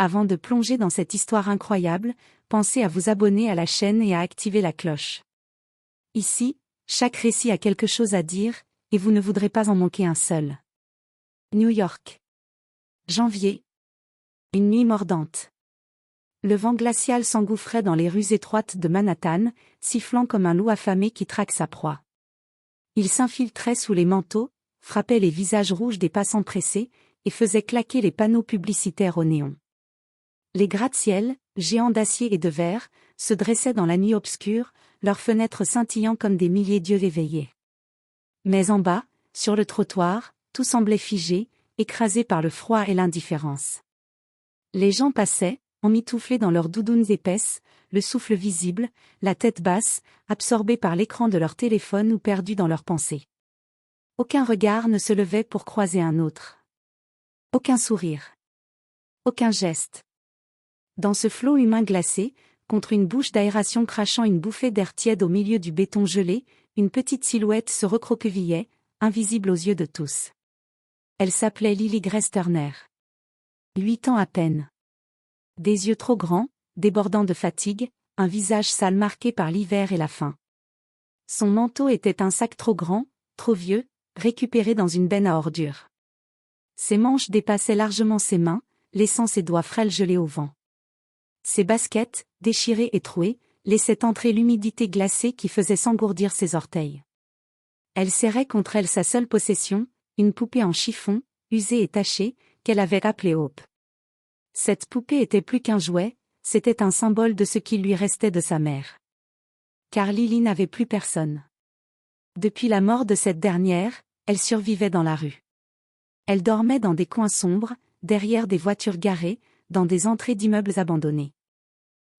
Avant de plonger dans cette histoire incroyable, pensez à vous abonner à la chaîne et à activer la cloche. Ici, chaque récit a quelque chose à dire, et vous ne voudrez pas en manquer un seul. New York. Janvier. Une nuit mordante. Le vent glacial s'engouffrait dans les rues étroites de Manhattan, sifflant comme un loup affamé qui traque sa proie. Il s'infiltrait sous les manteaux, frappait les visages rouges des passants pressés, et faisait claquer les panneaux publicitaires au néon. Les gratte-ciel, géants d'acier et de verre, se dressaient dans la nuit obscure, leurs fenêtres scintillant comme des milliers d'yeux éveillés. Mais en bas, sur le trottoir, tout semblait figé, écrasé par le froid et l'indifférence. Les gens passaient, emmitouflés dans leurs doudounes épaisses, le souffle visible, la tête basse, absorbés par l'écran de leur téléphone ou perdus dans leurs pensées. Aucun regard ne se levait pour croiser un autre. Aucun sourire. Aucun geste. Dans ce flot humain glacé, contre une bouche d'aération crachant une bouffée d'air tiède au milieu du béton gelé, une petite silhouette se recroquevillait, invisible aux yeux de tous. Elle s'appelait Lily Grace Turner. 8 ans à peine. Des yeux trop grands, débordant de fatigue, un visage sale marqué par l'hiver et la faim. Son manteau était un sac trop grand, trop vieux, récupéré dans une benne à ordures. Ses manches dépassaient largement ses mains, laissant ses doigts frêles gelés au vent. Ses baskets, déchirées et trouées, laissaient entrer l'humidité glacée qui faisait s'engourdir ses orteils. Elle serrait contre elle sa seule possession, une poupée en chiffon, usée et tachée, qu'elle avait appelée Hope. Cette poupée était plus qu'un jouet, c'était un symbole de ce qu'il lui restait de sa mère. Car Lily n'avait plus personne. Depuis la mort de cette dernière, elle survivait dans la rue. Elle dormait dans des coins sombres, derrière des voitures garées, dans des entrées d'immeubles abandonnés.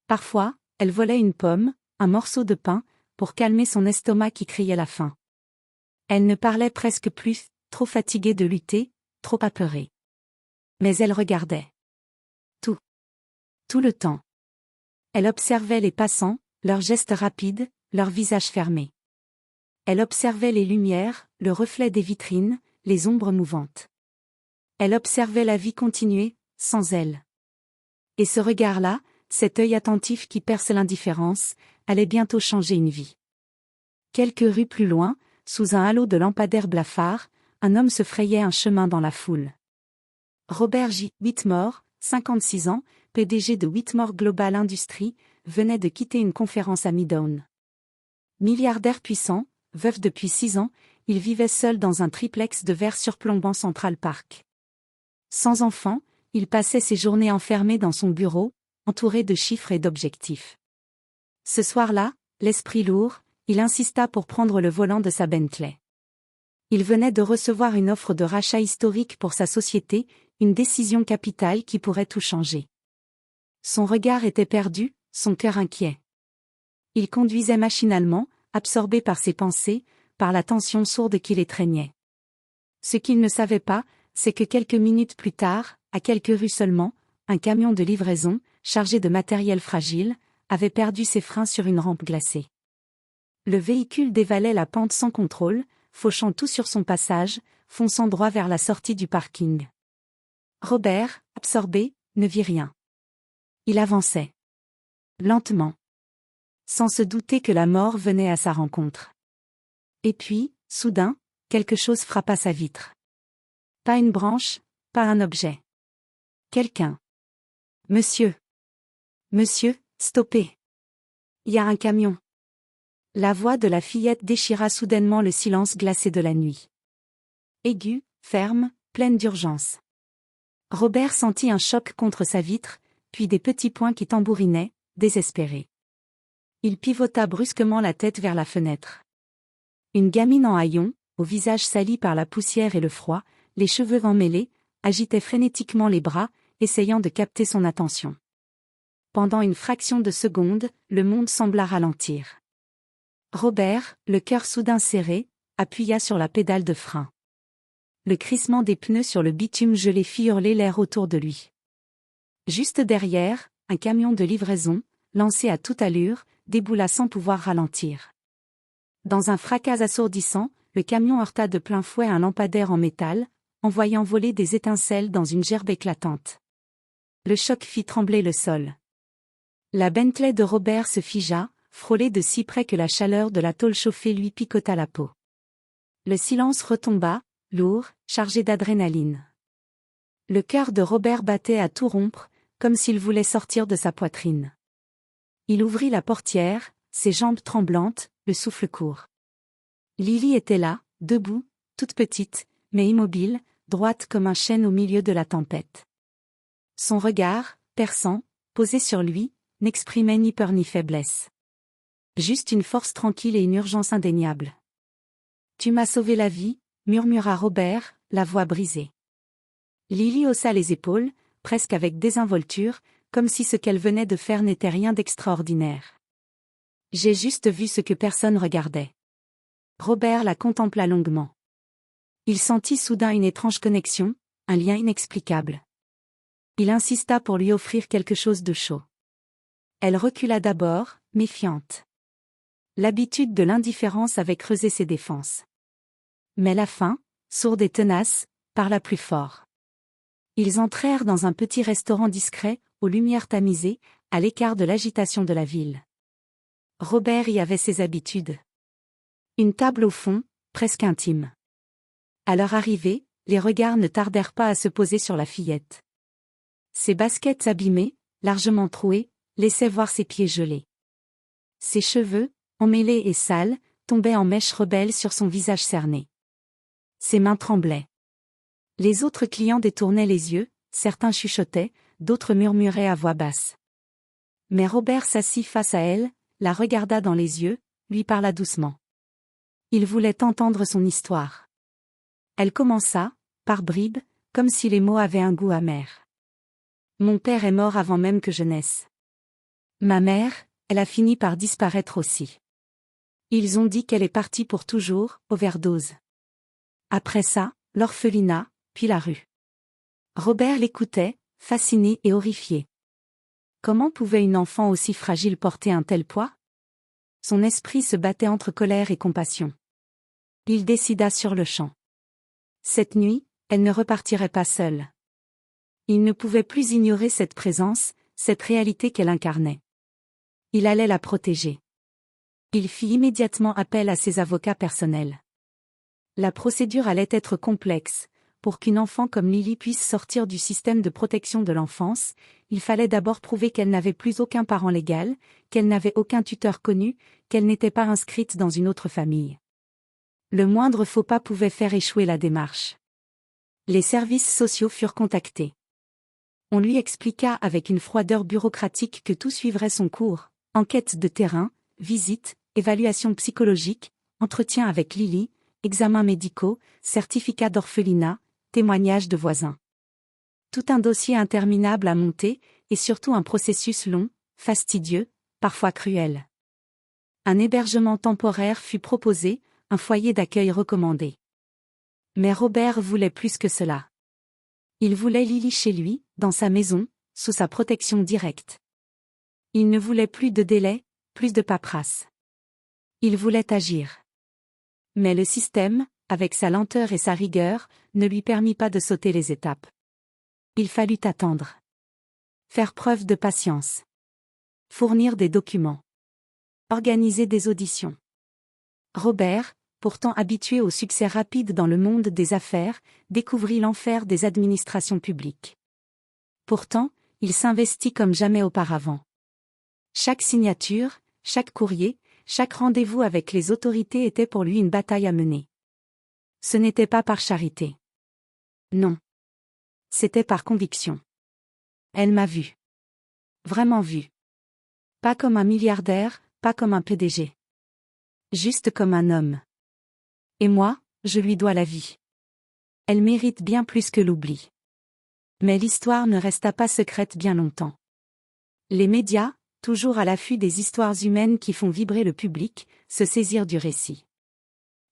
Parfois, elle volait une pomme, un morceau de pain, pour calmer son estomac qui criait la faim. Elle ne parlait presque plus, trop fatiguée de lutter, trop apeurée. Mais elle regardait. Tout le temps. Elle observait les passants, leurs gestes rapides, leurs visages fermés. Elle observait les lumières, le reflet des vitrines, les ombres mouvantes. Elle observait la vie continuer, sans elle. Et ce regard-là, cet œil attentif qui perce l'indifférence, allait bientôt changer une vie. Quelques rues plus loin, sous un halo de lampadaires blafards, un homme se frayait un chemin dans la foule. Robert J. Whitmore, 56 ans, PDG de Whitmore Global Industries, venait de quitter une conférence à Midtown. Milliardaire puissant, veuf depuis 6 ans, il vivait seul dans un triplex de verre surplombant Central Park. Sans enfant, il passait ses journées enfermé dans son bureau, entouré de chiffres et d'objectifs. Ce soir-là, l'esprit lourd, il insista pour prendre le volant de sa Bentley. Il venait de recevoir une offre de rachat historique pour sa société, une décision capitale qui pourrait tout changer. Son regard était perdu, son cœur inquiet. Il conduisait machinalement, absorbé par ses pensées, par la tension sourde qui l'étreignait. Ce qu'il ne savait pas, c'est que quelques minutes plus tard, à quelques rues seulement, un camion de livraison, chargé de matériel fragile, avait perdu ses freins sur une rampe glacée. Le véhicule dévalait la pente sans contrôle, fauchant tout sur son passage, fonçant droit vers la sortie du parking. Robert, absorbé, ne vit rien. Il avançait. Lentement. Sans se douter que la mort venait à sa rencontre. Et puis, soudain, quelque chose frappa sa vitre. Pas une branche, pas un objet. Quelqu'un. Monsieur. Monsieur, stoppez. Il y a un camion. La voix de la fillette déchira soudainement le silence glacé de la nuit. Aiguë, ferme, pleine d'urgence. Robert sentit un choc contre sa vitre, puis des petits poings qui tambourinaient, désespérés. Il pivota brusquement la tête vers la fenêtre. Une gamine en haillons, au visage sali par la poussière et le froid, les cheveux emmêlés, agitait frénétiquement les bras, essayant de capter son attention. Pendant une fraction de seconde, le monde sembla ralentir. Robert, le cœur soudain serré, appuya sur la pédale de frein. Le crissement des pneus sur le bitume gelé fit hurler l'air autour de lui. Juste derrière, un camion de livraison, lancé à toute allure, déboula sans pouvoir ralentir. Dans un fracas assourdissant, le camion heurta de plein fouet un lampadaire en métal, envoyant voler des étincelles dans une gerbe éclatante. Le choc fit trembler le sol. La Bentley de Robert se figea, frôlée de si près que la chaleur de la tôle chauffée lui picota la peau. Le silence retomba, lourd, chargé d'adrénaline. Le cœur de Robert battait à tout rompre, comme s'il voulait sortir de sa poitrine. Il ouvrit la portière, ses jambes tremblantes, le souffle court. Lily était là, debout, toute petite, mais immobile, droite comme un chêne au milieu de la tempête. Son regard, perçant, posé sur lui, n'exprimait ni peur ni faiblesse. Juste une force tranquille et une urgence indéniable. « Tu m'as sauvé la vie », murmura Robert, la voix brisée. Lily haussa les épaules, presque avec désinvolture, comme si ce qu'elle venait de faire n'était rien d'extraordinaire. « J'ai juste vu ce que personne regardait. » Robert la contempla longuement. Il sentit soudain une étrange connexion, un lien inexplicable. Il insista pour lui offrir quelque chose de chaud. Elle recula d'abord, méfiante. L'habitude de l'indifférence avait creusé ses défenses. Mais la faim, sourde et tenace, parla plus fort. Ils entrèrent dans un petit restaurant discret, aux lumières tamisées, à l'écart de l'agitation de la ville. Robert y avait ses habitudes. Une table au fond, presque intime. À leur arrivée, les regards ne tardèrent pas à se poser sur la fillette. Ses baskets abîmées, largement trouées, laissaient voir ses pieds gelés. Ses cheveux, emmêlés et sales, tombaient en mèches rebelles sur son visage cerné. Ses mains tremblaient. Les autres clients détournaient les yeux, certains chuchotaient, d'autres murmuraient à voix basse. Mais Robert s'assit face à elle, la regarda dans les yeux, lui parla doucement. Il voulait entendre son histoire. Elle commença, par bribes, comme si les mots avaient un goût amer. Mon père est mort avant même que je naisse. Ma mère, elle a fini par disparaître aussi. Ils ont dit qu'elle est partie pour toujours, overdose. Après ça, l'orphelinat, puis la rue. Robert l'écoutait, fasciné et horrifié. Comment pouvait une enfant aussi fragile porter un tel poids? Son esprit se battait entre colère et compassion. Il décida sur-le-champ. Cette nuit, elle ne repartirait pas seule. Il ne pouvait plus ignorer cette présence, cette réalité qu'elle incarnait. Il allait la protéger. Il fit immédiatement appel à ses avocats personnels. La procédure allait être complexe. Pour qu'une enfant comme Lily puisse sortir du système de protection de l'enfance, il fallait d'abord prouver qu'elle n'avait plus aucun parent légal, qu'elle n'avait aucun tuteur connu, qu'elle n'était pas inscrite dans une autre famille. Le moindre faux pas pouvait faire échouer la démarche. Les services sociaux furent contactés. On lui expliqua avec une froideur bureaucratique que tout suivrait son cours, enquête de terrain, visite, évaluation psychologique, entretien avec Lily, examens médicaux, certificat d'orphelinat, témoignages de voisins. Tout un dossier interminable à monter, et surtout un processus long, fastidieux, parfois cruel. Un hébergement temporaire fut proposé, un foyer d'accueil recommandé. Mais Robert voulait plus que cela. Il voulait Lily chez lui, dans sa maison, sous sa protection directe. Il ne voulait plus de délai, plus de paperasse. Il voulait agir. Mais le système, avec sa lenteur et sa rigueur, ne lui permit pas de sauter les étapes. Il fallut attendre. Faire preuve de patience. Fournir des documents. Organiser des auditions. Robert, pourtant habitué au succès rapide dans le monde des affaires, découvrit l'enfer des administrations publiques. Pourtant, il s'investit comme jamais auparavant. Chaque signature, chaque courrier, chaque rendez-vous avec les autorités était pour lui une bataille à mener. Ce n'était pas par charité. Non. C'était par conviction. Elle m'a vu. Vraiment vu. Pas comme un milliardaire, pas comme un PDG. Juste comme un homme. Et moi, je lui dois la vie. Elle mérite bien plus que l'oubli. Mais l'histoire ne resta pas secrète bien longtemps. Les médias, toujours à l'affût des histoires humaines qui font vibrer le public, se saisirent du récit.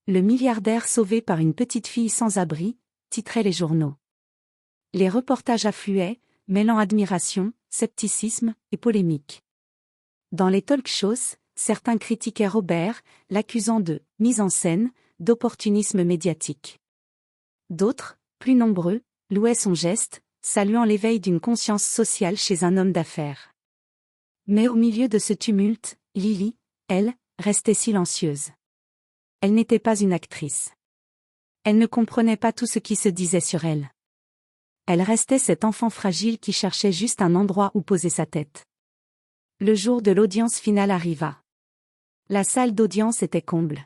Le milliardaire sauvé par une petite fille sans abri, titraient les journaux. Les reportages affluaient, mêlant admiration, scepticisme et polémique. Dans les talk-shows, certains critiquaient Robert, l'accusant de « mise en scène », d'opportunisme médiatique. D'autres, plus nombreux, louaient son geste, saluant l'éveil d'une conscience sociale chez un homme d'affaires. Mais au milieu de ce tumulte, Lily, elle, restait silencieuse. Elle n'était pas une actrice. Elle ne comprenait pas tout ce qui se disait sur elle. Elle restait cet enfant fragile qui cherchait juste un endroit où poser sa tête. Le jour de l'audience finale arriva. La salle d'audience était comble.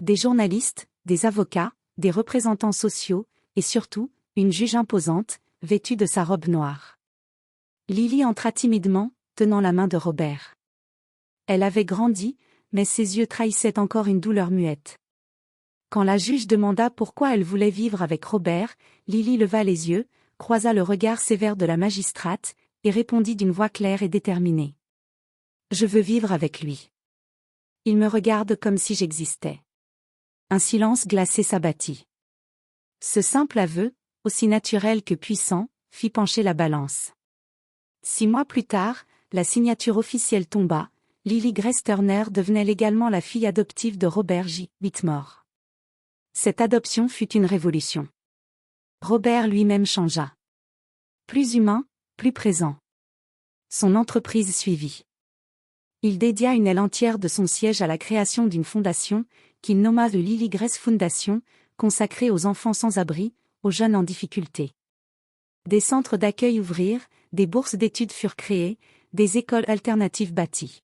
Des journalistes, des avocats, des représentants sociaux, et surtout, une juge imposante, vêtue de sa robe noire. Lily entra timidement, tenant la main de Robert. Elle avait grandi, mais ses yeux trahissaient encore une douleur muette. Quand la juge demanda pourquoi elle voulait vivre avec Robert, Lily leva les yeux, croisa le regard sévère de la magistrate, et répondit d'une voix claire et déterminée. « Je veux vivre avec lui. Il me regarde comme si j'existais. » Un silence glacé s'abattit. Ce simple aveu, aussi naturel que puissant, fit pencher la balance. 6 mois plus tard, la signature officielle tomba, Lily Grace Turner devenait légalement la fille adoptive de Robert J. Whitmore. Cette adoption fut une révolution. Robert lui-même changea. Plus humain, plus présent. Son entreprise suivit. Il dédia une aile entière de son siège à la création d'une fondation, qu'il nomma The Lily Grace Foundation, consacrée aux enfants sans abri, aux jeunes en difficulté. Des centres d'accueil ouvrirent, des bourses d'études furent créées, des écoles alternatives bâties.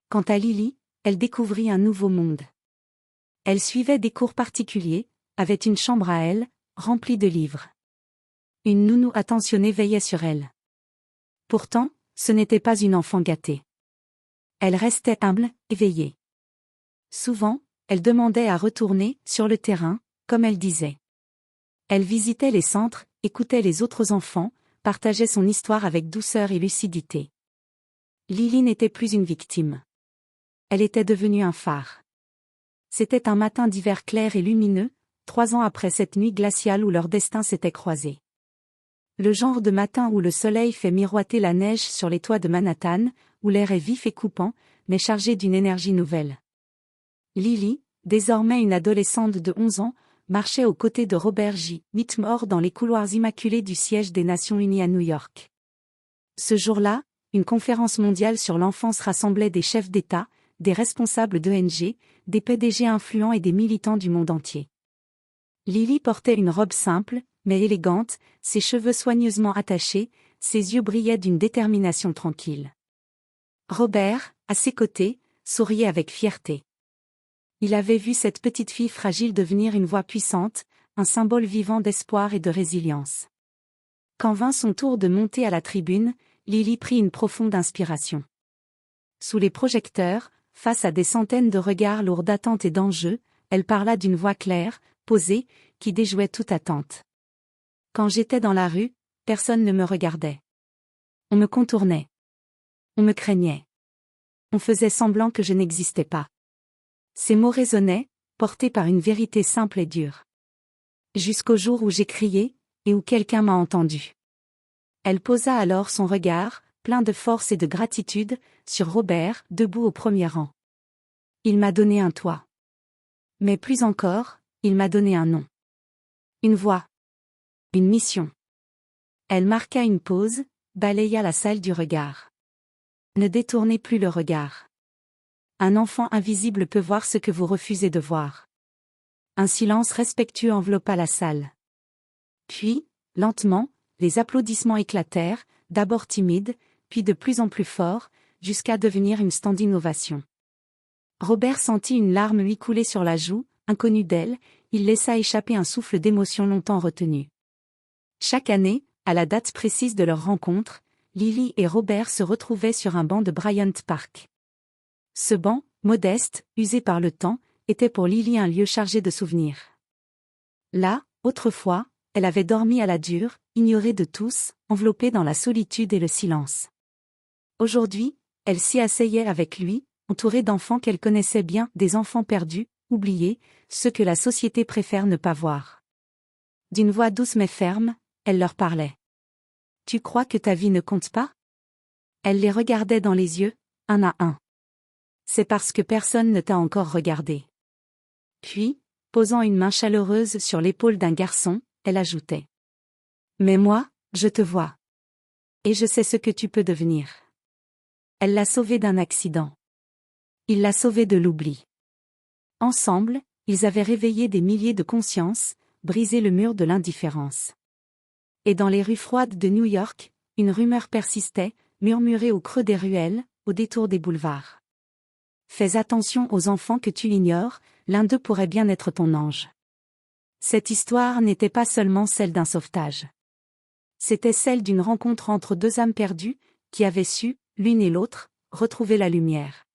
Quant à Lily, elle découvrit un nouveau monde. Elle suivait des cours particuliers, avait une chambre à elle, remplie de livres. Une nounou attentionnée veillait sur elle. Pourtant, ce n'était pas une enfant gâtée. Elle restait humble, éveillée. Souvent, elle demandait à retourner sur le terrain, comme elle disait. Elle visitait les centres, écoutait les autres enfants, partageait son histoire avec douceur et lucidité. Lily n'était plus une victime. Elle était devenue un phare. C'était un matin d'hiver clair et lumineux, 3 ans après cette nuit glaciale où leurs destins s'étaient croisés. Le genre de matin où le soleil fait miroiter la neige sur les toits de Manhattan, où l'air est vif et coupant, mais chargé d'une énergie nouvelle. Lily, désormais une adolescente de 11 ans, marchait aux côtés de Robert J. Whitmore dans les couloirs immaculés du siège des Nations Unies à New York. Ce jour-là, une conférence mondiale sur l'enfance rassemblait des chefs d'État, des responsables d'ONG, des PDG influents et des militants du monde entier. Lily portait une robe simple, mais élégante, ses cheveux soigneusement attachés, ses yeux brillaient d'une détermination tranquille. Robert, à ses côtés, souriait avec fierté. Il avait vu cette petite fille fragile devenir une voix puissante, un symbole vivant d'espoir et de résilience. Quand vint son tour de monter à la tribune, Lily prit une profonde inspiration. Sous les projecteurs, face à des centaines de regards lourds d'attente et d'enjeux, elle parla d'une voix claire, posée, qui déjouait toute attente. Quand j'étais dans la rue, personne ne me regardait. On me contournait. On me craignait. On faisait semblant que je n'existais pas. Ces mots résonnaient, portés par une vérité simple et dure. Jusqu'au jour où j'ai crié, et où quelqu'un m'a entendu. Elle posa alors son regard, plein de force et de gratitude, sur Robert, debout au premier rang. Il m'a donné un toit. Mais plus encore, il m'a donné un nom. Une voix. Une mission. Elle marqua une pause, balaya la salle du regard. Ne détournez plus le regard. Un enfant invisible peut voir ce que vous refusez de voir. Un silence respectueux enveloppa la salle. Puis, lentement, les applaudissements éclatèrent, d'abord timides, puis de plus en plus forts, jusqu'à devenir une standing ovation. Robert sentit une larme lui couler sur la joue, inconnu d'elle, il laissa échapper un souffle d'émotion longtemps retenu. Chaque année, à la date précise de leur rencontre, Lily et Robert se retrouvaient sur un banc de Bryant Park. Ce banc, modeste, usé par le temps, était pour Lily un lieu chargé de souvenirs. Là, autrefois, elle avait dormi à la dure, ignorée de tous, enveloppée dans la solitude et le silence. Aujourd'hui, elle s'y asseyait avec lui, entourée d'enfants qu'elle connaissait bien, des enfants perdus, oubliés, ceux que la société préfère ne pas voir. D'une voix douce mais ferme, elle leur parlait. « Tu crois que ta vie ne compte pas ?» Elle les regardait dans les yeux, un à un. « C'est parce que personne ne t'a encore regardé. » Puis, posant une main chaleureuse sur l'épaule d'un garçon, elle ajoutait. Mais moi, je te vois. Et je sais ce que tu peux devenir. Elle l'a sauvé d'un accident. Il l'a sauvé de l'oubli. Ensemble, ils avaient réveillé des milliers de consciences, brisé le mur de l'indifférence. Et dans les rues froides de New York, une rumeur persistait, murmurée au creux des ruelles, au détour des boulevards. Fais attention aux enfants que tu ignores, l'un d'eux pourrait bien être ton ange. Cette histoire n'était pas seulement celle d'un sauvetage. C'était celle d'une rencontre entre deux âmes perdues, qui avaient su, l'une et l'autre, retrouver la lumière.